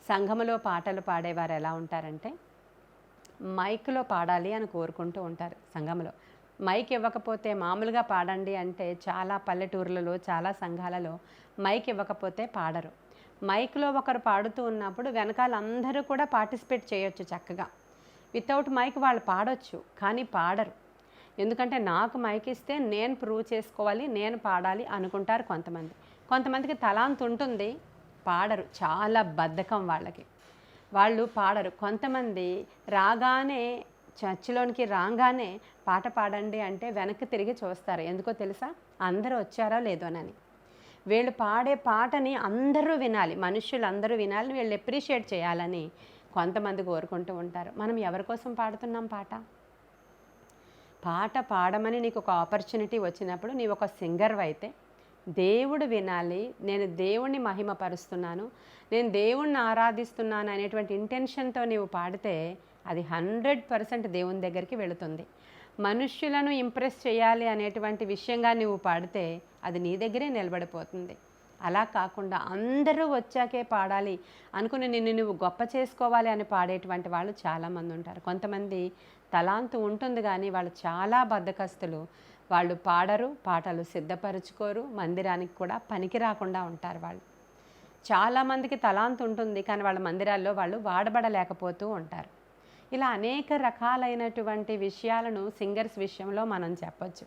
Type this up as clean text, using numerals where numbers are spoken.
సంఘములో పాటలు పాడేవారు ఎలా ఉంటారంటే మైక్లో పాడాలి అని కోరుకుంటూ ఉంటారు సంఘంలో. మైక్ ఇవ్వకపోతే మామూలుగా పాడండి అంటే చాలా పల్లెటూర్లలో చాలా సంఘాలలో మైక్ ఇవ్వకపోతే పాడరు. మైక్లో ఒకరు పాడుతూ ఉన్నప్పుడు వెనకాల అందరూ కూడా పార్టిసిపేట్ చేయొచ్చు చక్కగా. వితౌట్ మైక్ వాళ్ళు పాడొచ్చు కానీ పాడరు. ఎందుకంటే నాకు మైక్ ఇస్తే నేను ప్రూవ్ చేసుకోవాలి, నేను పాడాలి అనుకుంటారు కొంతమంది. కొంతమందికి తలాంత్ ఉంటుంది, పాడరు. చాలా బద్ధకం వాళ్ళకి, వాళ్ళు పాడరు. కొంతమంది రాగానే చర్చిలోనికి రాగానే పాట పాడండి అంటే వెనక్కి తిరిగి చూస్తారు. ఎందుకో తెలుసా? అందరూ వచ్చారో లేదోనని. వీళ్ళు పాడే పాటని అందరూ వినాలి, మనుషులందరూ వినాలని, వీళ్ళు అప్రిషియేట్ చేయాలని కొంతమంది కోరుకుంటూ ఉంటారు. మనం ఎవరి కోసం పాడుతున్నాం పాట? పాట పాడమని నీకు ఒక ఆపర్చునిటీ వచ్చినప్పుడు నీవు ఒక సింగర్ అయితే దేవుడు వినాలి, నేను దేవుణ్ణి మహిమపరుస్తున్నాను, నేను దేవుణ్ణి ఆరాధిస్తున్నాను అనేటువంటి ఇంటెన్షన్తో నీవు పాడితే అది 100% దేవుని దగ్గరికి వెళుతుంది. మనుష్యులను ఇంప్రెస్ చేయాలి అనేటువంటి విషయంగా నువ్వు పాడితే అది నీ దగ్గరే నిలబడిపోతుంది. అలా కాకుండా అందరూ వచ్చాకే పాడాలి అనుకుని నిన్ను నువ్వు గొప్ప చేసుకోవాలి అని పాడేటువంటి వాళ్ళు చాలామంది ఉంటారు. కొంతమంది తలాంతు ఉంటుంది కానీ వాళ్ళు చాలా బద్ధకస్తులు. వాళ్ళు పాడరు, పాటలు సిద్ధపరచుకోరు, మందిరానికి కూడా పనికి రాకుండా ఉంటారు. వాళ్ళు చాలామందికి తలాంతు ఉంటుంది కానీ వాళ్ళ మందిరాల్లో వాళ్ళు వాడబడలేకపోతూ ఉంటారు. ఇలా అనేక రకాలైనటువంటి విషయాలను సింగర్స్ విషయంలో మనం చెప్పొచ్చు.